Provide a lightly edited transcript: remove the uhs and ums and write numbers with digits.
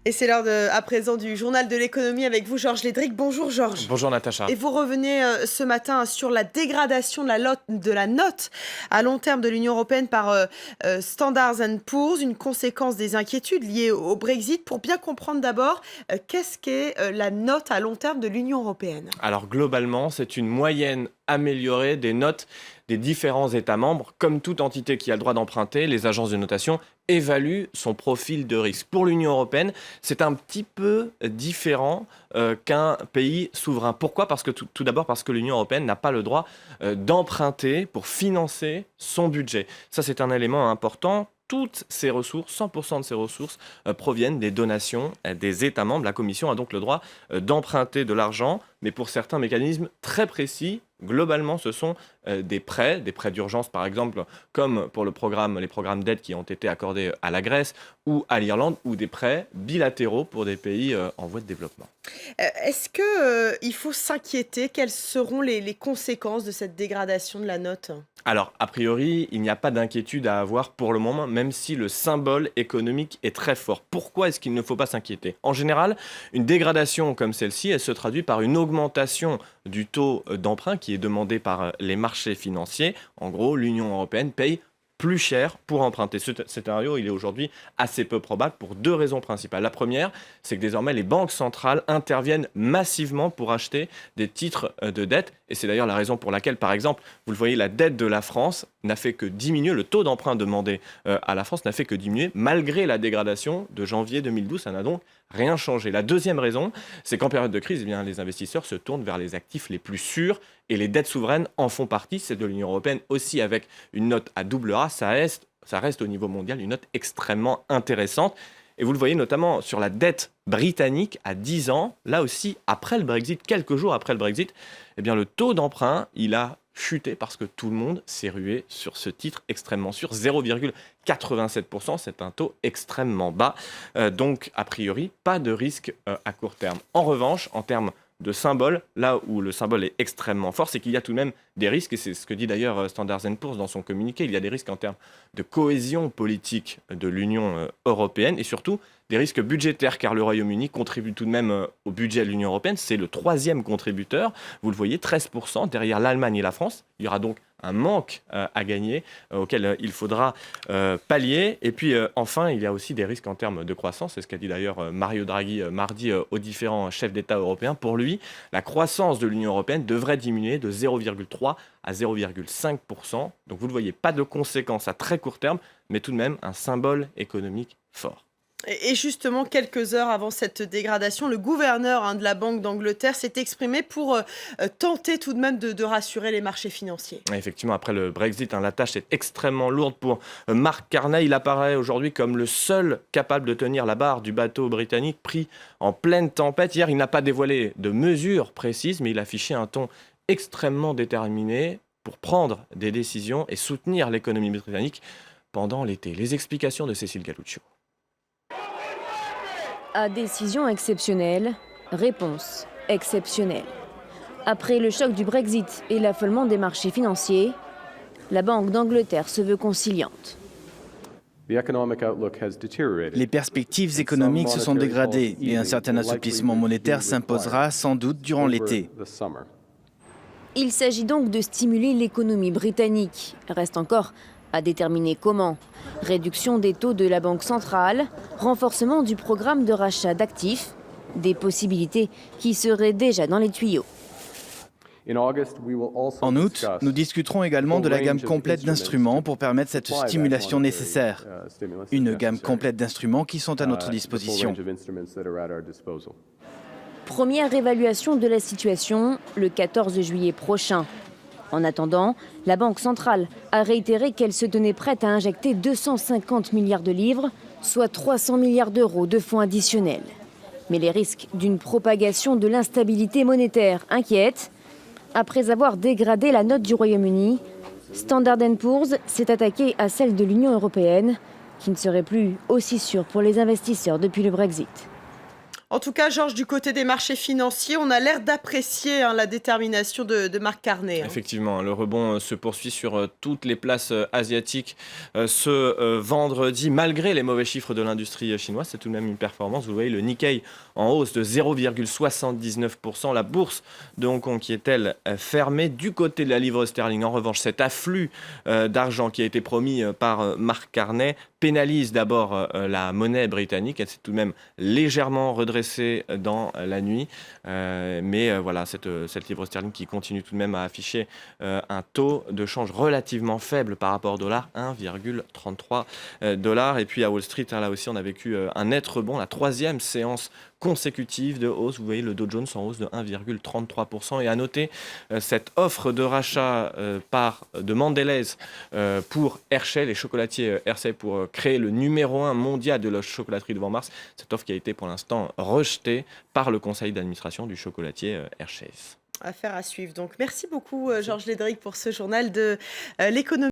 Et c'est l'heure à présent du journal de l'économie avec vous, Georges Lédric. Bonjour Georges. Bonjour Natacha. Et vous revenez ce matin sur la dégradation de la note à long terme de l'Union européenne par Standard & Poor's, une conséquence des inquiétudes liées au Brexit. Pour bien comprendre d'abord, qu'est-ce qu'est la note à long terme de l'Union européenne ? Alors globalement, c'est une moyenne améliorée des notes des différents États membres. Comme toute entité qui a le droit d'emprunter, les agences de notation évaluent son profil de risque. Pour l'Union européenne, c'est un petit peu différent qu'un pays souverain. Pourquoi ? Parce que tout d'abord parce que l'Union européenne n'a pas le droit d'emprunter pour financer son budget. Ça, c'est un élément important. Toutes ces ressources, 100% de ces ressources, proviennent des donations des États membres. La Commission a donc le droit d'emprunter de l'argent, mais pour certains mécanismes très précis. Globalement, ce sont des prêts d'urgence par exemple, comme pour les programmes d'aide qui ont été accordés à la Grèce ou à l'Irlande, ou des prêts bilatéraux pour des pays en voie de développement. Est-ce qu'il faut s'inquiéter ? Quelles seront les conséquences de cette dégradation de la note ? Alors, a priori, il n'y a pas d'inquiétude à avoir pour le moment, même si le symbole économique est très fort. Pourquoi est-ce qu'il ne faut pas s'inquiéter ? En général, une dégradation comme celle-ci, elle se traduit par une augmentation du taux d'emprunt qui est demandé par les marchés financiers. En gros, l'Union européenne paye plus cher pour emprunter. Ce scénario, il est aujourd'hui assez peu probable pour deux raisons principales. La première, c'est que désormais, les banques centrales interviennent massivement pour acheter des titres de dette. Et c'est d'ailleurs la raison pour laquelle, par exemple, vous le voyez, la dette de la France n'a fait que diminuer. Le taux d'emprunt demandé à la France n'a fait que diminuer malgré la dégradation de janvier 2012. Ça n'a donc rien changé. La deuxième raison, c'est qu'en période de crise, eh bien, les investisseurs se tournent vers les actifs les plus sûrs et les dettes souveraines en font partie. C'est de l'Union européenne aussi avec une note à double A. Ça reste au niveau mondial une note extrêmement intéressante. Et vous le voyez notamment sur la dette britannique à 10 ans. Là aussi, après le Brexit, quelques jours après le Brexit, eh bien, le taux d'emprunt, il a chuté parce que tout le monde s'est rué sur ce titre extrêmement sûr. 0,87%, c'est un taux extrêmement bas. Donc, a priori, pas de risque à court terme. En revanche, en termes de symbole, là où le symbole est extrêmement fort, c'est qu'il y a tout de même des risques, et c'est ce que dit d'ailleurs Standard & Poor's dans son communiqué, il y a des risques en termes de cohésion politique de l'Union européenne, et surtout des risques budgétaires, car le Royaume-Uni contribue tout de même au budget de l'Union européenne, c'est le troisième contributeur, vous le voyez, 13% derrière l'Allemagne et la France. Il y aura donc un manque à gagner auquel il faudra pallier. Et puis enfin, il y a aussi des risques en termes de croissance. C'est ce qu'a dit d'ailleurs Mario Draghi mardi aux différents chefs d'État européens. Pour lui, la croissance de l'Union européenne devrait diminuer de 0,3 à 0,5%. Donc vous le voyez, pas de conséquences à très court terme, mais tout de même un symbole économique fort. Et justement, quelques heures avant cette dégradation, le gouverneur de la Banque d'Angleterre s'est exprimé pour tenter tout de même de rassurer les marchés financiers. Effectivement, après le Brexit, la tâche est extrêmement lourde pour Mark Carney. Il apparaît aujourd'hui comme le seul capable de tenir la barre du bateau britannique pris en pleine tempête. Hier, il n'a pas dévoilé de mesures précises, mais il affichait un ton extrêmement déterminé pour prendre des décisions et soutenir l'économie britannique pendant l'été. Les explications de Cécile Galluccio. À décision exceptionnelle, réponse exceptionnelle. Après le choc du Brexit et l'affolement des marchés financiers, la Banque d'Angleterre se veut conciliante. Les perspectives économiques se sont dégradées et un certain assouplissement monétaire s'imposera sans doute durant l'été. Il s'agit donc de stimuler l'économie britannique. Reste encore à déterminer comment. Réduction des taux de la Banque centrale, renforcement du programme de rachat d'actifs, des possibilités qui seraient déjà dans les tuyaux. En août, nous discuterons également de la gamme complète d'instruments pour permettre cette stimulation nécessaire. Une gamme complète d'instruments qui sont à notre disposition. Première évaluation de la situation le 14 juillet prochain. En attendant, la Banque centrale a réitéré qu'elle se tenait prête à injecter 250 milliards de livres, soit 300 milliards d'euros de fonds additionnels. Mais les risques d'une propagation de l'instabilité monétaire inquiètent. Après avoir dégradé la note du Royaume-Uni, Standard & Poor's s'est attaqué à celle de l'Union européenne, qui ne serait plus aussi sûre pour les investisseurs depuis le Brexit. En tout cas, Georges, du côté des marchés financiers, on a l'air d'apprécier la détermination de Marc Carney. Effectivement, le rebond se poursuit sur toutes les places asiatiques ce vendredi, malgré les mauvais chiffres de l'industrie chinoise. C'est tout de même une performance. Vous voyez le Nikkei en hausse de 0,79%. La bourse de Hong Kong qui est, elle, fermée. Du côté de la livre sterling, en revanche, cet afflux d'argent qui a été promis par Marc Carney pénalise d'abord la monnaie britannique. Elle s'est tout de même légèrement redressée dans la nuit. Mais voilà, cette livre sterling qui continue tout de même à afficher un taux de change relativement faible par rapport au dollar, 1,33 $. Et puis à Wall Street, là aussi, on a vécu un net rebond, la troisième séance consécutive de hausse. Vous voyez le Dow Jones en hausse de 1,33%. Et à noter cette offre de rachat de Mondelez pour Hershey, les chocolatiers Hershey, pour créer le numéro 1 mondial de la chocolaterie devant Mars. Cette offre qui a été pour l'instant rejetée par le conseil d'administration du chocolatier Hershey's. Affaire à suivre. Donc, merci beaucoup, Georges Lédric, pour ce journal de l'économie.